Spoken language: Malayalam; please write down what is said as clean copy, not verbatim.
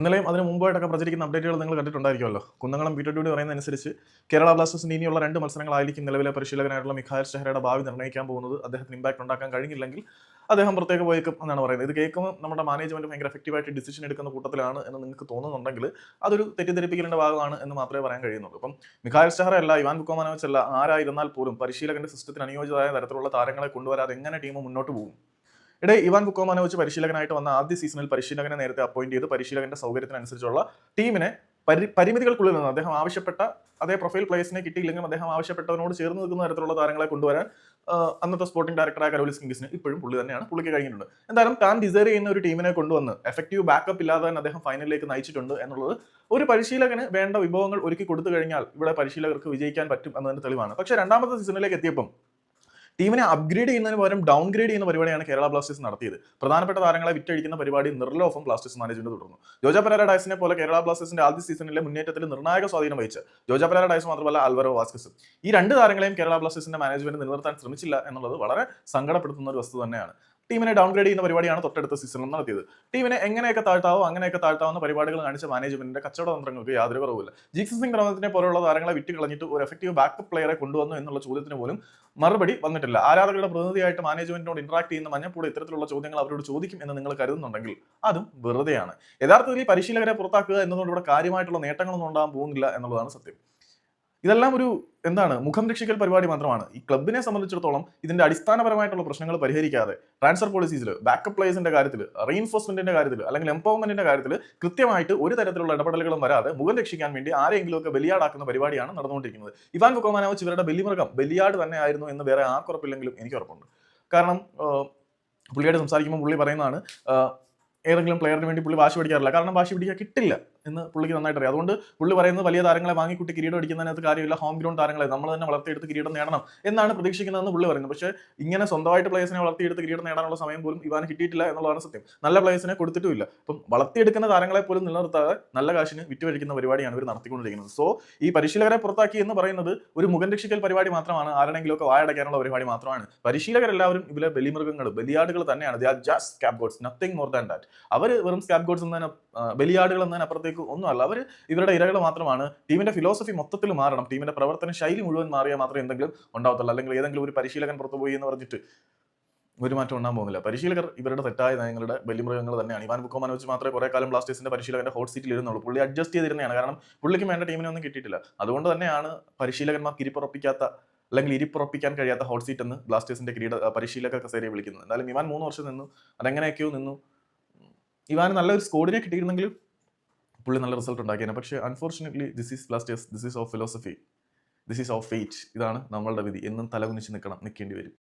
ഇന്നലെയും അതിന് മുമ്പായിട്ടൊക്കെ പ്രചരിക്കുന്ന അപ്ഡേറ്റുകൾ നിങ്ങൾ കണ്ടിട്ടുണ്ടായിരിക്കുമല്ലോ. കുന്നംകുളം പി-20 പറയുന്നതനുസരിച്ച് കേരള ബ്ലാസ്റ്റേഴ്സിന് ഇനിയുള്ള 2 മത്സരങ്ങളായിരിക്കും നിലവിലെ പരിശീലകനായിട്ടുള്ള മിഖായൽ ഷെഹ്റയുടെ ഭാവി നിർണ്ണയിക്കാൻ പോകുന്നത്. അദ്ദേഹത്തിന് ഇമ്പാക്ട് ഉണ്ടാക്കാൻ കഴിഞ്ഞില്ലെങ്കിൽ അദ്ദേഹം പുറത്തേക്ക് പോയേക്കും എന്നാണ് പറയുന്നത്. ഇത് കേൾക്കുമ്പോൾ നമ്മുടെ മാനേജ്മെന്റ് ഭയങ്കര എഫക്റ്റീവായിട്ട് ഡിസിഷൻ എടുക്കുന്ന കൂട്ടത്തിലാണ് എന്ന് നിങ്ങൾക്ക് തോന്നുന്നുണ്ടെങ്കിൽ അതൊരു തെറ്റിദ്ധരിപ്പിക്കലിന്റെ ഭാഗമാണ് എന്ന് മാത്രമേ പറയാൻ കഴിയുന്നുള്ളൂ. അപ്പം മിഖായൽ ഷെഹ്റ അല്ല, ഇവാൻ ബുക്കോമാനോവിച്ച് അല്ല, ആരായിരുന്നാൽ പോലും പരിശീലകന്റെ സിസ്റ്റത്തിന് അനുയോജ്യമായ തരത്തിലുള്ള താരങ്ങളെ കൊണ്ടുവരാതെ എങ്ങനെ ടീം മുന്നോട്ട് പോകും? ഇവാൻ ബുക്കോമാനോവിച്ച് പരിശീലകനായിട്ട് വന്ന ആദ്യ സീസണിൽ പരിശീലകനെ നേരത്തെ അപ്പോയിന്റ് ചെയ്ത് പരിശീലകന്റെ സൗകര്യത്തിനനുസരിച്ചുള്ള ടീമിനെ പരിമിതികൾക്കുള്ളിൽ നിന്ന് അദ്ദേഹം ആവശ്യപ്പെട്ട അതേ പ്രൊഫൈൽ പ്ലേയേഴ്സിനെ കിട്ടിയില്ലെങ്കിലും അദ്ദേഹം ആവശ്യപ്പെട്ടവനോട് ചേർന്ന് നിൽക്കുന്ന തരത്തിലുള്ള താരങ്ങളെ കൊണ്ടുവരാൻ അന്നത്തെ സ്പോർട്ടിംഗ് ഡയറക്ടറായ കരോലിസ് കിങ്സിന് ഇപ്പോഴും പുള്ളിക്ക് കഴിഞ്ഞിട്ടുണ്ട്. എന്തായാലും താൻ ഡിസൈർ ചെയ്യുന്ന ഒരു ടീമിനെ കൊണ്ടുവന്ന് എഫക്റ്റീവ് ബാക്കപ്പ് ഇല്ലാതെ തന്നെ അദ്ദേഹം ഫൈനലിലേക്ക് നയിച്ചിട്ടുണ്ട് എന്നുള്ളത് ഒരു പരിശീലകന് വേണ്ട വിഭവങ്ങൾ ഒരുക്കി കൊടുത്തു കഴിഞ്ഞാൽ ഇവിടെ പരിശീലകർക്ക് വിജയിക്കാൻ പറ്റും എന്നതിന്റെ തെളിവാണ്. പക്ഷേ രണ്ടാമത്തെ സീസണിലേക്ക് എത്തിയപ്പം ടീമിനെ അപ്ഗ്രേഡ് ചെയ്യുന്നതിന് പകരം ഡൗൺഗ്രേഡ് ചെയ്യുന്ന പരിപാടിയാണ് കേരള ബ്ലാസ്റ്റേഴ്സ് നടത്തിയത്. പ്രധാനപ്പെട്ട താരങ്ങളെ വിറ്റഴിക്കുന്ന പരിപാടി നിർലോഭം ബ്ലാസ്റ്റേഴ്സ് മാനേജ്മെന്റ് തുടർന്നു. ജോജോ പെരേര ഡയസിനെ പോലെ കേരള ബ്ലാസ്റ്റേഴ്സിന്റെ ആദ്യ സീസണിലെ മുന്നേറ്റത്തിൽ നിർണായക സ്വാധീനം വഹിച്ച ജോജോ പെരേര ഡയസ് മാത്രമല്ല ആൽവരോ വാസ്കസും ഈ 2 താരങ്ങളെയും കേരള ബ്ലാസ്റ്റേഴ്സിന്റെ മാനേജ്മെന്റ് നിലനിർത്താൻ ശ്രമിച്ചില്ല എന്നുള്ളത് വളരെ സങ്കടപ്പെടുത്തുന്ന ഒരു വസ്തു തന്നെയാണ്. ടീമിനെ ഡൗൺഗ്രേഡ് ചെയ്യുന്ന പരിപാടിയാണ് തൊട്ടടുത്ത സീസണിൽ നടത്തിയത്. ടീമിനെ എങ്ങനെയൊക്കെ താഴ്ത്താവുന്ന പരിപാടികൾ കാണിച്ച മാനേജ്മെന്റിന്റെ കച്ചവട തന്ത്രങ്ങൾക്ക് യാതൊരു കുറവില്ല. ജീക്സൺ സിംഗ് റവത്തിനെ പോലുള്ള താരങ്ങളെ വിറ്റ് കളഞ്ഞിട്ട് ഒരു എഫക്റ്റീവ് ബാക്കപ്പ് പ്ലെയറെ കൊണ്ടുവന്നു എന്നുള്ള ചോദ്യത്തിന് പോലും മറുപടി വന്നിട്ടില്ല. ആരാധകരുടെ പ്രതിനിധിയായിട്ട് മാനേജ്മെന്റിനോട് ഇന്ററാക്ട് ചെയ്യുന്ന മഞ്ഞപ്പൂട് ഇത്തരത്തിലുള്ള ചോദ്യങ്ങൾ അവരോട് ചോദിക്കും എന്ന് നിങ്ങൾ കരുതുന്നുണ്ടെങ്കിൽ അതും വെറുതെയാണ്. യഥാർത്ഥത്തിൽ ഈ പരിശീലകരെ പുറത്താക്കുക എന്നതുകൊണ്ട് ഇവിടെ കാര്യമായിട്ടുള്ള നേട്ടങ്ങളൊന്നും ഉണ്ടാകാൻ പോകുന്നില്ല എന്നുള്ളതാണ് സത്യം. ഇതെല്ലാം ഒരു മുഖം രക്ഷിക്കൽ പരിപാടി മാത്രമാണ്. ഈ ക്ലബിനെ സംബന്ധിച്ചിടത്തോളം ഇതിന്റെ അടിസ്ഥാനപരമായിട്ടുള്ള പ്രശ്നങ്ങൾ പരിഹരിക്കാതെ ട്രാൻസ്ഫർ പോളിസീസിൽ, ബാക്കപ്പ് പ്ലേയേഴ്സിന്റെ കാര്യത്തിൽ, റീഇൻഫോഴ്സ്മെന്റിന്റെ കാര്യത്തിൽ അല്ലെങ്കിൽ എംപവർമെന്റിന്റെ കാര്യത്തിൽ കൃത്യമായിട്ട് ഒരു തരത്തിലുള്ള ഇടപെടലുകളും വരാതെ മുഖം രക്ഷിക്കാൻ വേണ്ടി ആരെങ്കിലുമൊക്കെ ബലിയാടാക്കുന്ന പരിപാടിയാണ് നടന്നുകൊണ്ടിരിക്കുന്നത്. ഇവാൻ ബുക്കോമാനോവിച്ച് ഇവരുടെ ബലിയാട് തന്നെ ആയിരുന്നു എന്ന് വേറെ ആർക്കുറപ്പില്ലെങ്കിലും എനിക്ക് ഉറപ്പുണ്ട്. കാരണം പുള്ളിയായിട്ട് സംസാരിക്കുമ്പോൾ പുള്ളി പറയുന്നതാണ് ഏതെങ്കിലും പ്ലെയറിന് വേണ്ടി പുള്ളി വാശി പിടിക്കാറില്ല. കാരണം വാശി പിടിക്കാൻ കിട്ടില്ല എന്ന് പുള്ളിക്ക് നന്നായിട്ട് അറിയാം. അതുകൊണ്ട് പുള്ളി പറയുന്നത് വലിയ താരങ്ങളെ വാങ്ങിക്കൂട്ടി കിരീടം അടിക്കുന്നതിനകത്ത് കാര്യമില്ല, ഹോം ഗ്രൗണ്ട് താരങ്ങളെ നമ്മൾ തന്നെ വളർത്തിയെടുത്ത് കിരീടം നേടണം എന്നാണ് പ്രതീക്ഷിക്കുന്നതെന്ന് പുള്ളി പറയുന്നത്. പക്ഷേ ഇങ്ങനെ സ്വന്തമായിട്ട് പ്ലേയേഴ്സിനെ വളർത്തിയെടുത്ത് കിരീടം നേടാനുള്ള സമയം പോലും ഇവാന് കിട്ടിയിട്ടില്ല എന്നുള്ളതാണ് സത്യം. നല്ല പ്ലേയേഴ്സിനെ കൊടുത്തിട്ടുമില്ല. അപ്പം വളർത്തിയെടുക്കുന്ന താരങ്ങളെ പോലും നിലനിർത്താതെ നല്ല കാശിന് വിറ്റുവഴിക്കുന്ന പരിപാടിയാണ് ഇവർ നടത്തിക്കൊണ്ടിരിക്കുന്നത്. സോ ഈ പരിശീലകരെ പുറത്താക്കി എന്ന് പറയുന്നത് ഒരു മുഖം രക്ഷിക്കൽ പരിപാടി മാത്രമാണ്, ആരുടെങ്കിലുമൊക്കെ വായടയ്ക്കാനുള്ള പരിപാടി മാത്രമാണ്. പരിശീലകരെല്ലാവരും ഇവരെ ബലിയാടുകൾ തന്നെയാണ്. They are just scapegoats, nothing more than that. അവർ വെറും സ്കാപ്പ് ഗോഡ്സ് എന്നതിന് ബലിയാടുകൾ എന്നതിനപ്പുറത്തേക്ക് ഒന്നുമല്ല. അവർ ഇവരുടെ ഇരകൾ മാത്രമാണ്. ടീമിന്റെ ഫിലോസഫി മൊത്തത്തിൽ മാറണം, ടീമിന്റെ പ്രവർത്തന ശൈലി മുഴുവൻ മാറിയാൽ മാത്രമേ എന്തെങ്കിലും ഉണ്ടാവത്തുള്ളൂ. അല്ലെങ്കിൽ ഏതെങ്കിലും ഒരു പരിശീലകൻ പുറത്തുപോയി എന്ന് പറഞ്ഞിട്ട് ഒരു മാറ്റം ഉണ്ടാകാൻ പോകുന്നില്ല. പരിശീലകർ ഇവരുടെ തെറ്റായ നയങ്ങളുടെ ബലിമൃഗങ്ങൾ തന്നെയാണ്. ഇവാൻ ബുക്കോമാനോവിച്ച് മാത്രമേ കുറെ കാലം ബ്ലാസ്റ്റേഴ്സിന്റെ പരിശീലകന്റെ ഹോട്ട് സീറ്റിൽ ഇരുന്നുള്ളൂ. പുള്ളി അഡ്ജസ്റ്റ് ചെയ്തിരുന്നതാണ്. കാരണം പുള്ളിക്ക് വേണ്ട ടീമിനെ ഒന്നും കിട്ടിയിട്ടില്ല. അതുകൊണ്ട് തന്നെയാണ് പരിശീലകന്മാർക്ക് ഇരിപ്പുറപ്പിക്കാൻ കഴിയാത്ത ഹോട്ട് സീറ്റ് എന്ന് ബ്ലാസ്റ്റേഴ്സിന്റെ പരിശീലക കസേരയെ വിളിക്കുന്നത്. എന്തായാലും ഇവാൻ 3 വർഷം നിന്നു, അതെങ്ങനെയൊക്കെയോ നിന്നു. ഇവാന് നല്ലൊരു സ്കോഡിനെ കിട്ടിയിരുന്നെങ്കിലും പുള്ളി നല്ല റിസൾട്ട് ഉണ്ടാക്കിയാണ്. പക്ഷേ unfortunately this is Blasters, this is our philosophy, this is our fate. ഇതാണ് നമ്മളുടെ വിധി. എന്നും തലകുനിച്ച് നിൽക്കേണ്ടി വരും.